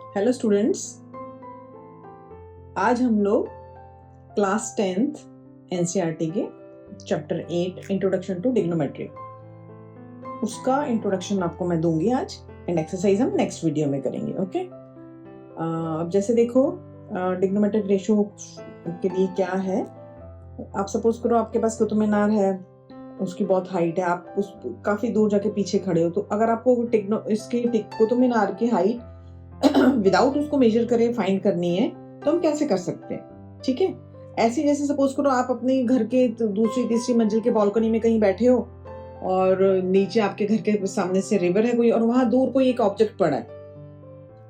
Hello students, आज हम लोग क्लास 10th एनसीईआरटी के चैप्टर 8 इंट्रोडक्शन टू डिग्नोमेट्री उसका इंट्रोडक्शन आपको मैं दूंगी आज एंड एक्सरसाइज हम नेक्स्ट वीडियो में करेंगे। ओके, अब जैसे देखो डिग्नोमेट्रिक रेशियो के लिए क्या है। आप सपोज करो आपके पास कुतुब मीनार है, उसकी बहुत हाइट है, आप उस काफी दूर जाके पीछे खड़े हो, तो अगर आपको इसकी कुतुब मीनार की हाइट विदाउट उसको मेजर करे फाइंड करनी है तो हम कैसे कर सकते हैं। ठीक है, ऐसे जैसे सपोज करो आप अपने घर के दूसरी तीसरी मंजिल के बालकनी में कहीं बैठे हो और नीचे आपके घर के सामने से रिवर है कोई, और वहां दूर कोई एक ऑब्जेक्ट पड़ा है।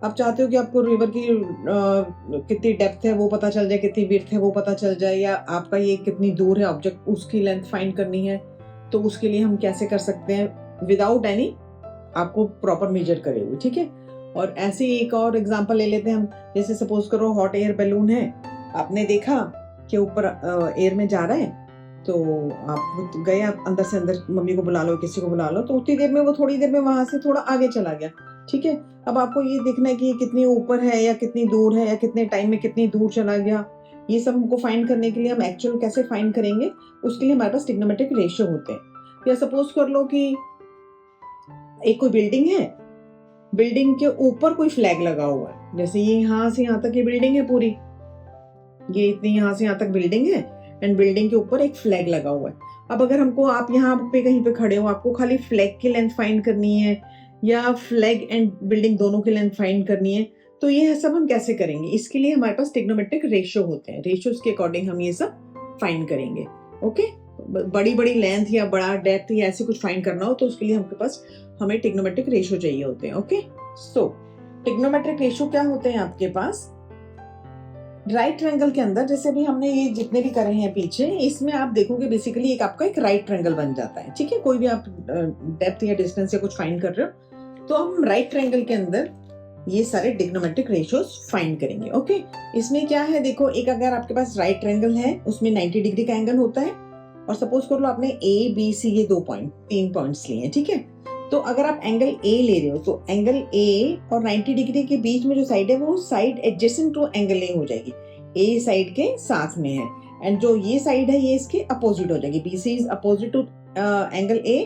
आप चाहते हो कि आपको रिवर की कितनी डेप्थ है वो पता चल जाए, कितनी विड्थ है वो पता चल जाए, या आपका ये कितनी दूर है ऑब्जेक्ट उसकी लेंथ फाइंड करनी है, तो उसके लिए हम कैसे कर सकते हैं विदाउट एनी आपको प्रॉपर मेजर करे हुए। ठीक है, और ऐसे ही एक और एग्जांपल ले लेते हैं हम। जैसे सपोज करो हॉट एयर बैलून है, आपने देखा कि ऊपर एयर में जा रहा है, तो आप गए, आप अंदर से अंदर मम्मी को बुला लो, किसी को बुला लो, तो उतनी देर में वो थोड़ी देर में वहां से थोड़ा आगे चला गया। ठीक है, अब आपको ये देखना है कि ये कितनी ऊपर है या कितनी दूर है या कितने टाइम में कितनी दूर चला गया। ये सब हमको फाइंड करने के लिए हम एक्चुअल कैसे फाइंड करेंगे, उसके लिए हमारे पास ट्रिग्नोमेट्रिक रेशियो होते हैं। या सपोज कर लो कि एक कोई बिल्डिंग है, बिल्डिंग के ऊपर कोई फ्लैग लगा हुआ है, जैसे ये यहाँ से यहाँ तक ये बिल्डिंग है पूरी, ये इतनी यहाँ से यहाँ तक बिल्डिंग है एंड बिल्डिंग के ऊपर एक फ्लैग लगा हुआ है। अब अगर हमको, आप यहाँ पे कहीं पे खड़े हो, आपको खाली फ्लैग की लेंथ फाइंड करनी है या फ्लैग एंड बिल्डिंग दोनों की लेंथ फाइंड करनी है, तो ये सब हम कैसे करेंगे। इसके लिए हमारे पास ट्रिग्नोमेट्रिक रेशियो होते हैं, रेशियोज के अकॉर्डिंग हम ये सब फाइंड करेंगे। ओके, बड़ी बड़ी लेंथ या बड़ा डेप्थ या ऐसे कुछ फाइंड करना हो तो उसके लिए हमें ट्रिग्नोमेट्रिक रेशियो चाहिए होते हैं। ओके, सो ट्रिग्नोमेट्रिक रेशियो क्या होते हैं आपके पास। राइट ट्रायंगल के अंदर, जैसे भी हमने ये जितने भी करे हैं पीछे, इसमें आप देखोगे बेसिकली एक आपका एक राइट ट्रायंगल बन जाता है। ठीक है, कोई भी आप डेप्थ या डिस्टेंस या कुछ फाइंड कर रहे हो तो हम राइट ट्रायंगल के अंदर ये सारे ट्रिग्नोमेट्रिक रेशियोज फाइंड करेंगे। ओके, इसमें क्या है देखो, एक अगर आपके पास राइट ट्रायंगल है उसमें 90 डिग्री का एंगल होता है, और सपोज कर लो आपने ए बी सी ये 3 पॉइंट्स लिए हैं। ठीक है, तो अगर आप एंगल ए ले रहे हो तो एंगल ए और 90 डिग्री के बीच में जो साइड है वो side adjacent to angle A हो जाएगी, ए साइड के साथ में है, एंड जो ये साइड है ये इसके अपोजिट हो जाएगी। B C is opposite to angle A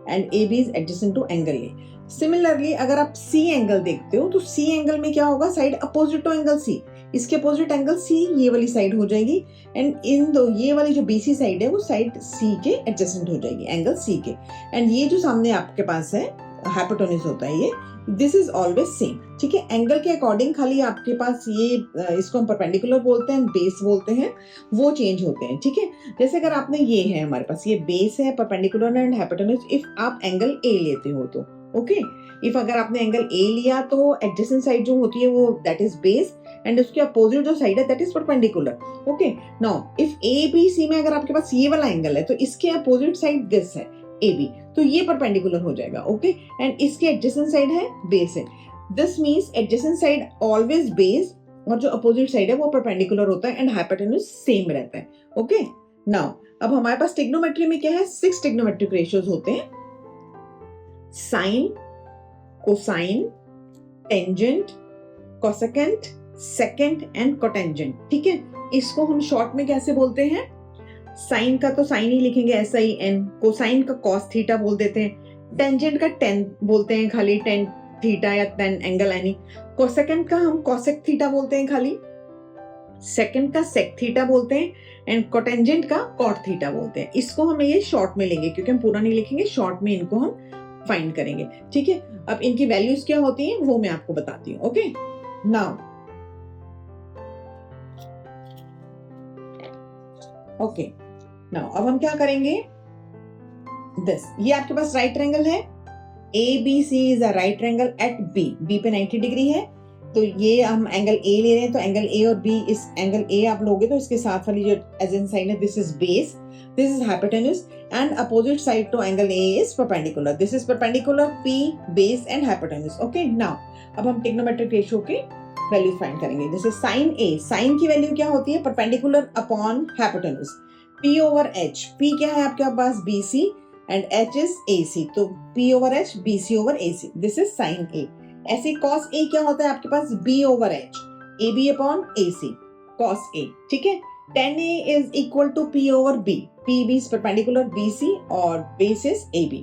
and A B is adjacent to angle A. Similarly अगर आप सी एंगल देखते हो तो सी एंगल में क्या होगा, side opposite to angle C, इसके अपोजिट एंगल सी ये वाली साइड हो जाएगी, एंड ये वाली जो बीसी साइड है वो साइड सी के एडजेसेंट हो जाएगी एंगल सी के, एंड ये जो सामने आपके पास है हाइपोटेन्यूज होता है ये, दिस इज ऑलवेज सेम। ठीक है, एंगल के अकॉर्डिंग खाली आपके पास ये इसको हम परपेंडिकुलर बोलते हैं, बेस बोलते हैं, वो चेंज होते हैं। ठीक है, जैसे अगर आपने ये है हमारे पास ये बेस है, परपेंडिकुलर एंड हाइपोटेन्यूज, इफ आप एंगल ए लेते हो तो ओके, इफ अगर आपने एंगल ए लिया तो एडजेसेंट साइड जो होती है वो दैट इज बेस, एंड उसके अपोजिट जो साइड है that is perpendicular. Okay, now if A B C में अगर आपके पास ये वाला एंगल है तो इसके अपोजिट साइड दिस है ए बी, तो ये परपेंडिकुलर हो जाएगा। ओके, एंड इसके एडजेसेंट साइड है बेस है, this means adjacent side always base और जो अपोजिट साइड है वो परपेंडिकुलर होता है एंड हाइपोटेन्यूज सेम रहता है। ओके, नाउ अब हमारे पास ट्रिग्नोमेट्री में क्या है, 6 ट्रिग्नोमेट्रिक रेशियोज होते हैं, sine, cosine, tangent, cosecant, secant and cotangent. ठीक है, इसको हम शॉर्ट में कैसे बोलते हैं, साइन का तो साइन ही लिखेंगे SIN, कोसाइन का कॉस थीटा बोल देते हैं, टेंजेंट का टेन बोलते हैं खाली, टेन थीटा या टेन एंगल एनी, कोसेकेंट का हम कोसेक थीटा बोलते हैं खाली, सेकेंड का सेक थीटा बोलते हैं, एंड कोटेंजेंट का कॉट थीटा बोलते हैं। इसको हम ये शॉर्ट में लेंगे क्योंकि हम पूरा नहीं लिखेंगे, शॉर्ट में इनको हम फाइंड करेंगे। ठीक है, अब इनकी वैल्यूज क्या होती हैं वो मैं आपको बताती हूँ। ओके, नाउ ओके, नाउ अब हम क्या करेंगे, दिस, ये आपके पास राइट ट्रायंगल है, A B C is a right triangle at B पे 90 डिग्री है, तो ये हम एंगल ए ले रहे हैं, तो एंगल ए और बी, इस एंगल ए आप लोगे तो इसके साथ वाली जो एडजेसेंट साइड है this is base, this is hypotenuse, and opposite side to angle A is perpendicular, this is perpendicular, P base and hypotenuse. Okay, now अब हम ट्रिग्नोमेट्रिक रेशियो के वैल्यू फाइंड करेंगे। जैसे साइन ए, साइन की value क्या होती है, perpendicular upon hypotenuse, P over H, P क्या है आपके पास BC and H is AC, तो P over H BC over AC, this is sine A, ऐसे cos A क्या होता है आपके पास B over H, AB upon AC, cos A, ठीक है। tan A is equal to P over B, PB is perpendicular BC और base is AB,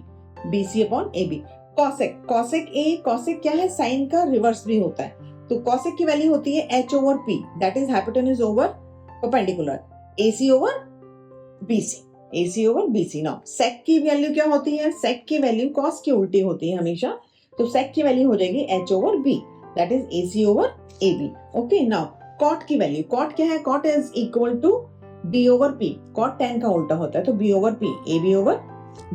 BC upon AB। cosec, cosec A, cosec क्या है, sign का reverse भी होता है, तो cosec की वैल्यू होती है H over P, that is hypotenuse over perpendicular, AC over BC, AC over BC। Now sec की वैल्यू क्या होती है, sec की वैल्यू cos की उल्टी होती है हमेशा, तो sec की वैल्यू हो जाएगी H over B, that is AC over AB। Okay, now cot की वैल्यू, cot क्या है, cot is equal to B over P, cot tan का उल्टा होता है, तो B over P, AB over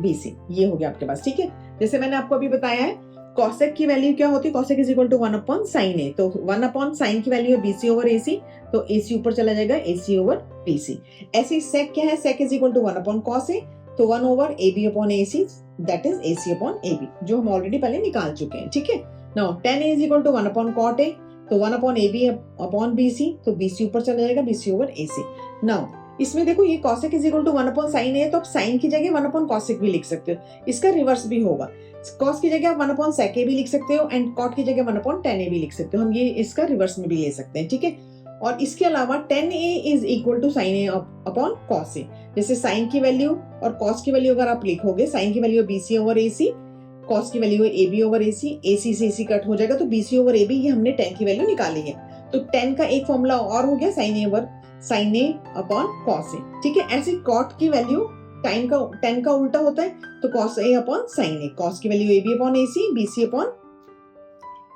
BC, ये हो गया आपके पास, ठीक है। जैसे मैंने आपको अभी बताया है cosec की वैल्यू क्या होती है, cosec is equal to 1 upon sin A, तो 1 अपॉन sin की वैल्यू है BC ओवर AC, तो AC ऊपर चला जाएगा AC ओवर BC। ऐसे sec क्या है, sec is equal to 1 upon cos A, तो 1 over AB upon AC, that is AC upon AB, जो हम ऑलरेडी पहले निकाल चुके हैं, ठीक है। Now tan A is equal to 1 upon cot A, तो 1 अपॉन AB अपॉन BC, तो BC ऊपर चला जाएगा BC ओवर AC। नाउ इसमें देखो ये cosec is equal to 1 upon sin है, तो आप sin की जगह 1 अपॉन cosec भी लिख सकते हो, इसका रिवर्स भी होगा, cos की जगह आप 1 अपॉन sec a भी लिख सकते हो एंड cot की जगह 1 अपॉन tan a भी लिख सकते हो, हम ये इसका रिवर्स में भी ले सकते हैं, ठीक है। और इसके अलावा tan a is equal to sin a upon cos a, जैसे sin की वैल्यू और cos की वैल्यू अगर आप लिखोगे, sin की value BC over AC, cos की वैल्यू है AB ओवर AC, AC से AC कट हो जाएगा, तो BC ओवर AB, ये हमने tan की वैल्यू निकाली है, तो tan का एक फॉर्मूला और हो गया sin a upon cos a, ठीक है। ऐसे cot की वैल्यू tan का उल्टा होता है, तो cos a upon sin a, cos की value AB upon AC, BC upon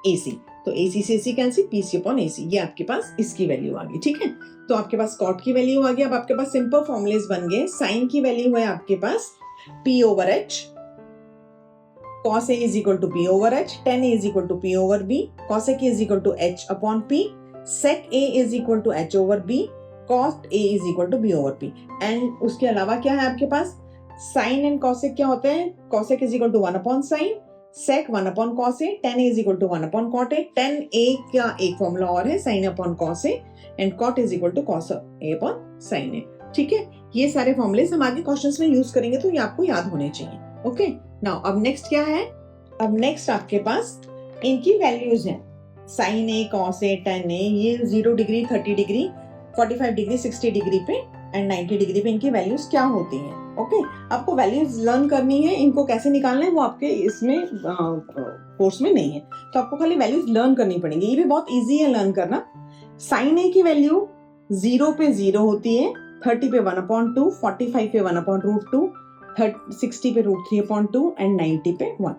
AC, तो AC से AC cancel, BC upon AC, ये आपके पास इसकी वैल्यू आ गई, ठीक है। तो आपके पास cot की वैल्यू आ गई। अब आपके पास सिंपल फॉर्मूलेस बन गए। sin की वैल्यू है आपके पास P over H, cos A is equal to P over H, tan A is equal to P over B, cosec A is equal to H upon P, sec A is equal to H over B, cos A is equal to B over P। And उसके अलावा क्या है आपके पास, sin and cosec क्या होते हैं, cosec is equal to 1 upon sin, sec 1 upon cos A, tan A is equal to 1 upon cot A, tan A का एक फॉर्मूला और है sin upon cos A and cot is equal to cos A upon sin A, ठीक है। ये सारे formulas हम आगे क्वेश्चंस में यूज करेंगे, तो ये आपको याद होने चाहिए। ओके, नाउ अब नेक्स्ट क्या है, अब नेक्स्ट आपके पास इनकी वैल्यूज हैं, sin A, cos A, tan A, ये 0 डिग्री, 30 डिग्री, 45 डिग्री, 60 डिग्री पे एंड 90 डिग्री पे इनकी वैल्यूज क्या होती हैं। ओके, आपको वैल्यूज लर्न करनी है, इनको कैसे निकालना है वो आपके इसमें कोर्स में नहीं है, तो आपको खाली वैल्यूज लर्न करनी पड़ेंगी, ये भी बहुत इजी है लर्न करना। sin A की वैल्यू 0 पे 0 होती है, 30 पे 1 अपॉन 2, 45 पे 1 अपॉन रूट 2, 60 पे रूट 3 अपॉन 2 एंड 90 पे 1।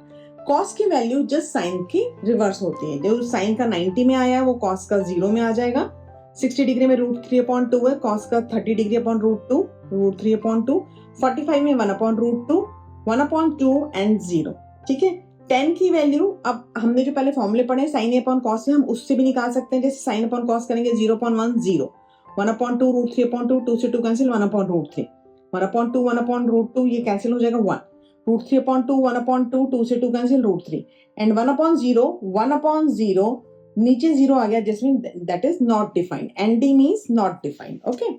cos की वैल्यू जस्ट साइन की रिवर्स होती है, जो साइन का 90 में आया है वो cos का 0 में आ जाएगा, 60 डिग्री में रूट 3 अपॉन 2 है, cos का 30 degree upon root 2, root 3 upon 2, 45 में 1 अपॉन रूट 2, 1 अपॉन 2 एंड 0, ठीक है। tan की वैल्यू, अब हमने जो पहले फॉर्मूले पढ़े sin A अपॉन cos से हम उससे भी निकाल सकते हैं, जैसे sin अपॉन cos करेंगे 0 अपॉन 1 0, 1 अपॉन 2 रूट 3 अपॉन 2, 2 से 2 cancel, 1 upon root 3, 1 upon 2 1 upon root 2, ये कैंसिल हो जाएगा 1, रूट 3 अपॉन 2 1 अपॉन 2, 2 से 2 cancel, root 3 and 1 upon 0, 1 upon 0, नीचे 0 आ गया जिसमें that is not defined, ND means not defined. Okay,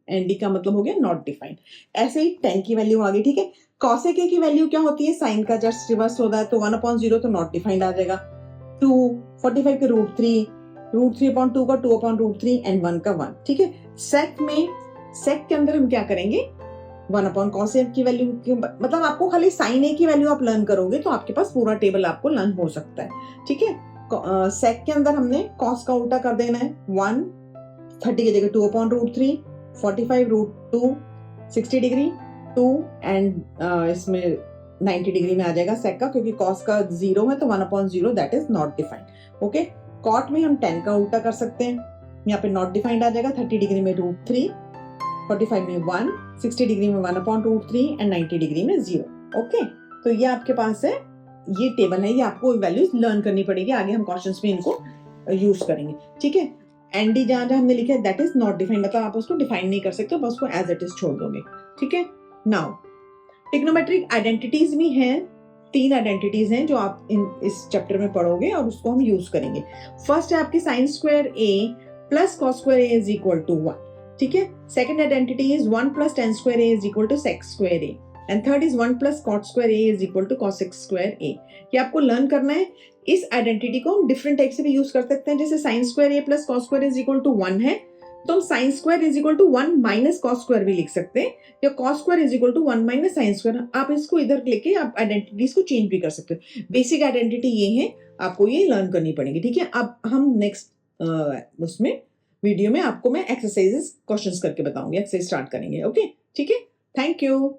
ND का मतलब हो गया नॉट डिफाइंड। ऐसे ही tan की वैल्यू आ गई, ठीक है। cosec A की वैल्यू क्या होती है, साइन का जस्ट रिवर्स होता है, तो 1 अपॉन 0 तो नॉट डिफाइंड आ जाएगा, 2 45 के रूट 3 अपॉन 2 का 2 अपॉन रूट 3 एंड 1 का 1, ठीक है। sec में, sec के अंदर हम क्या करेंगे, 1 अपॉन cos A की वैल्यू, मतलब आपको खाली sin A की वैल्यू आप लर्न करोगे तो आपके पास पूरा टेबल आपको लर्न हो सकता है, ठीक है। sec के अंदर हमने cos का उल्टा कर देना है, 1 30 की जगह 2 upon root 3, 45 root 2, 60 degree 2 and इसमें 90 डिग्री में आ जाएगा sec का, क्योंकि cos का 0 है तो 1 upon 0 that is not defined. Okay, cot में हम tan का उल्टा कर सकते हैं, यहाँ पे नॉट डिफाइंड आ जाएगा, 30 डिग्री में रूट 3, 45 में 1, 60 डिग्री में 1 अपॉन रूट 3 एंड 90 डिग्री में 0। ओके, तो ये आपके पास है, ये टेबल है, ये आपको वैल्यूज लर्न करनी पड़ेगी, आगे हम क्वेश्चंस में इनको यूज करेंगे, ठीक है। एनडी जहाँ जहाँ हमने लिखा है दैट इज नॉट डिफाइंड, मतलब आप उसको डिफाइन नहीं कर सकते, बस उसको एज इट इज छोड़ दोगे, ठीक है। नाउ ट्रिग्नोमेट्रिक आइडेंटिटीज भी हैं, 3 आइडेंटिटीज हैं जो आप इस चैप्टर में पढ़ोगे और उसको हम यूज करेंगे। फर्स्ट है आपकी sine square A plus cos square A is equal to 1, ठीक है। Second identity is 1 plus tan square A is equal to sec square A, and third is 1 plus cot square A is equal to cosec square A. ये आपको learn करना है। इस identity को हम different type से भी यूज कर सकते हैं, जैसे sine square a plus cos square is equal to 1 है तो हम sine square is equal to 1 minus cos square भी लिख सकते हैं, या cos square is equal to 1 minus sine square. आप इसको इधर लेके आप आइडेंटिटीज को चेंज भी कर सकते हो। बेसिक आइडेंटिटी ये है, आपको ये लर्न करनी पड़ेगी, ठीक है। अब हम नेक्स्ट उसमें वीडियो में आपको मैं एक्सरसाइजेस क्वेश्चंस करके बताऊंगी, एक्सरसाइज स्टार्ट करेंगे। ओके, ठीक है, थैंक यू।